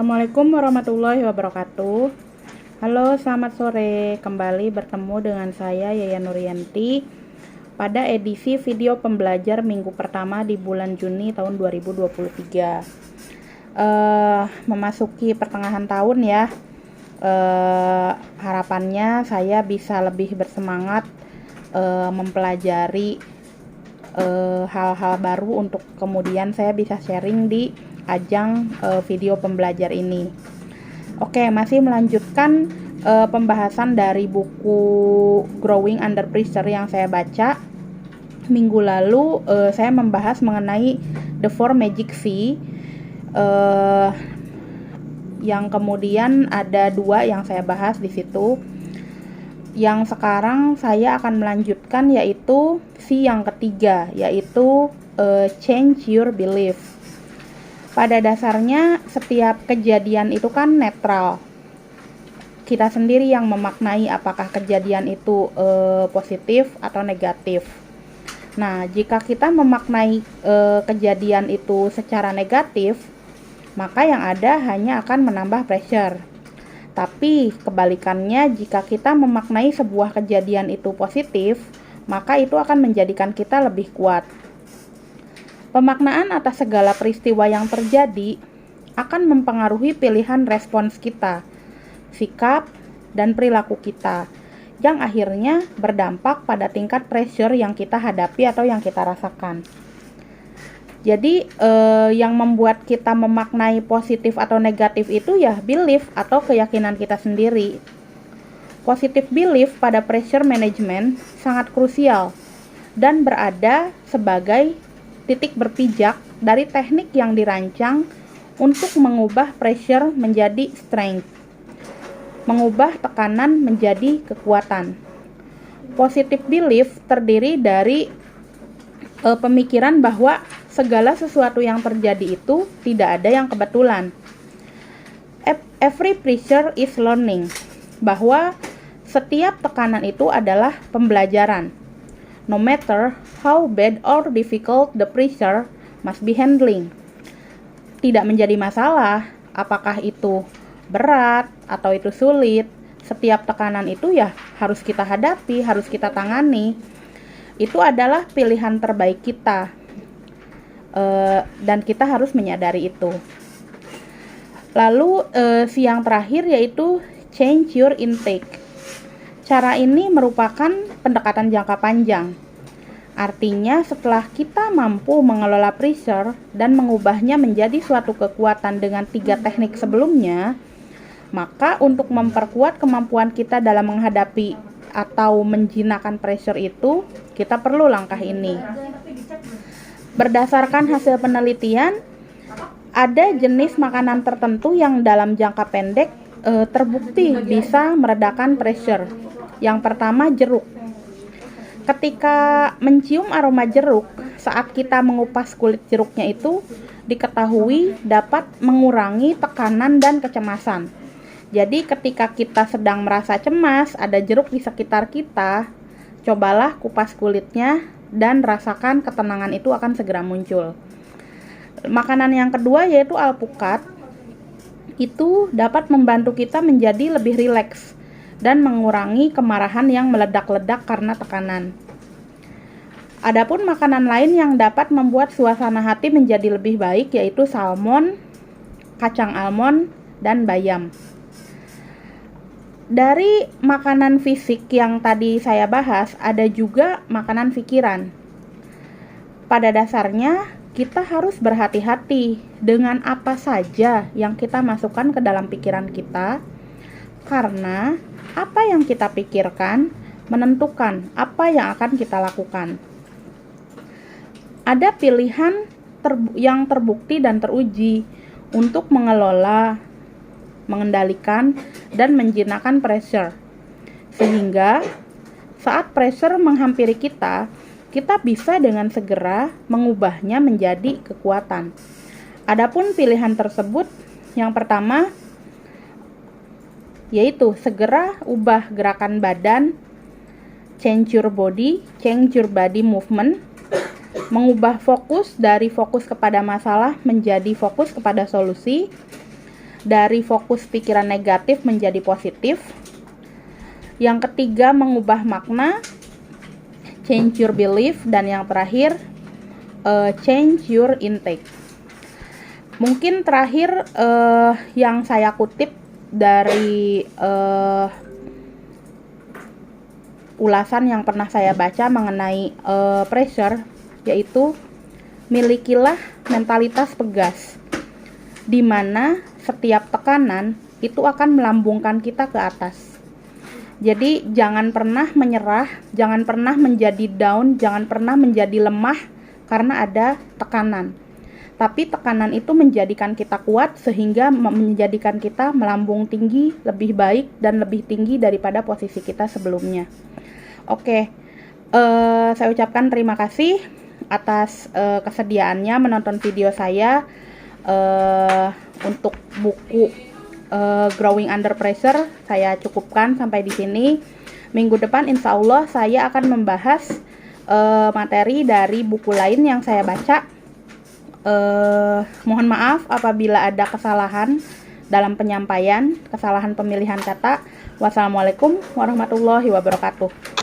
Assalamualaikum warahmatullahi wabarakatuh. Halo, selamat sore. Kembali bertemu dengan saya Yayan Nurianti pada edisi video pembelajar minggu pertama di bulan Juni tahun 2023. Memasuki pertengahan tahun ya. Harapannya saya bisa lebih bersemangat mempelajari hal-hal baru untuk kemudian saya bisa sharing di ajang video pembelajar ini. Oke, masih melanjutkan pembahasan dari buku Growing Under Pressure yang saya baca. Minggu lalu saya membahas mengenai The Four Magic C, yang kemudian ada 2 yang saya bahas di situ. Yang sekarang saya akan melanjutkan yaitu C yang ketiga, yaitu change your belief. Pada dasarnya setiap kejadian itu kan netral. Kita sendiri yang memaknai apakah kejadian itu positif atau negatif. Nah, jika kita memaknai kejadian itu secara negatif, maka yang ada hanya akan menambah pressure. Tapi kebalikannya, jika kita memaknai sebuah kejadian itu positif, maka itu akan menjadikan kita lebih kuat. Pemaknaan atas segala peristiwa yang terjadi akan mempengaruhi pilihan respons kita, sikap, dan perilaku kita, yang akhirnya berdampak pada tingkat pressure yang kita hadapi atau yang kita rasakan. Jadi yang membuat kita memaknai positif atau negatif itu ya belief atau keyakinan kita sendiri. Positive belief pada pressure management sangat krusial dan berada sebagai titik berpijak dari teknik yang dirancang untuk mengubah pressure menjadi strength, mengubah tekanan menjadi kekuatan. Positive belief terdiri dari pemikiran bahwa segala sesuatu yang terjadi itu tidak ada yang kebetulan. Every pressure is learning, bahwa setiap tekanan itu adalah pembelajaran. No matter how bad or difficult the pressure must be handling. Tidak menjadi masalah apakah itu berat atau itu sulit. Setiap tekanan itu ya harus kita hadapi, harus kita tangani. Itu adalah pilihan terbaik kita. Dan kita harus menyadari itu. Lalu yang terakhir yaitu change your intake. Cara ini merupakan pendekatan jangka panjang. Artinya setelah kita mampu mengelola pressure dan mengubahnya menjadi suatu kekuatan dengan 3 teknik sebelumnya, maka untuk memperkuat kemampuan kita dalam menghadapi atau menjinakkan pressure itu, kita perlu langkah ini. Berdasarkan hasil penelitian, ada jenis makanan tertentu yang dalam jangka pendek terbukti bisa meredakan pressure. Yang pertama, jeruk. Ketika mencium aroma jeruk saat kita mengupas kulit jeruknya itu diketahui dapat mengurangi tekanan dan kecemasan. Jadi ketika kita sedang merasa cemas, ada jeruk di sekitar kita, cobalah kupas kulitnya dan rasakan ketenangan itu akan segera muncul. Makanan yang kedua yaitu alpukat. Itu dapat membantu kita menjadi lebih rileks dan mengurangi kemarahan yang meledak-ledak karena tekanan. Adapun makanan lain yang dapat membuat suasana hati menjadi lebih baik yaitu salmon, kacang almond, dan bayam. Dari makanan fisik yang tadi saya bahas, ada juga makanan pikiran. Pada dasarnya, kita harus berhati-hati dengan apa saja yang kita masukkan ke dalam pikiran kita, karena apa yang kita pikirkan menentukan apa yang akan kita lakukan. Ada pilihan yang terbukti dan teruji untuk mengelola, mengendalikan, dan menjinakkan pressure. Sehingga saat pressure menghampiri kita, kita bisa dengan segera mengubahnya menjadi kekuatan. Adapun pilihan tersebut, yang pertama yaitu segera ubah gerakan badan, change your body movement, mengubah fokus dari fokus kepada masalah menjadi fokus kepada solusi, dari fokus pikiran negatif menjadi positif. Yang ketiga, mengubah makna, change your belief. Dan yang terakhir, change your intake. Mungkin terakhir yang saya kutip dari ulasan yang pernah saya baca mengenai pressure, yaitu milikilah mentalitas pegas, di mana setiap tekanan itu akan melambungkan kita ke atas. Jadi jangan pernah menyerah, jangan pernah menjadi down, jangan pernah menjadi lemah karena ada tekanan. Tapi tekanan itu menjadikan kita kuat sehingga menjadikan kita melambung tinggi, lebih baik dan lebih tinggi daripada posisi kita sebelumnya. Oke, saya ucapkan terima kasih atas kesediaannya menonton video saya untuk buku Growing Under Pressure. Saya cukupkan sampai di sini. Minggu depan insya Allah saya akan membahas materi dari buku lain yang saya baca. Mohon maaf apabila ada kesalahan dalam penyampaian, kesalahan pemilihan kata. Wassalamualaikum warahmatullahi wabarakatuh.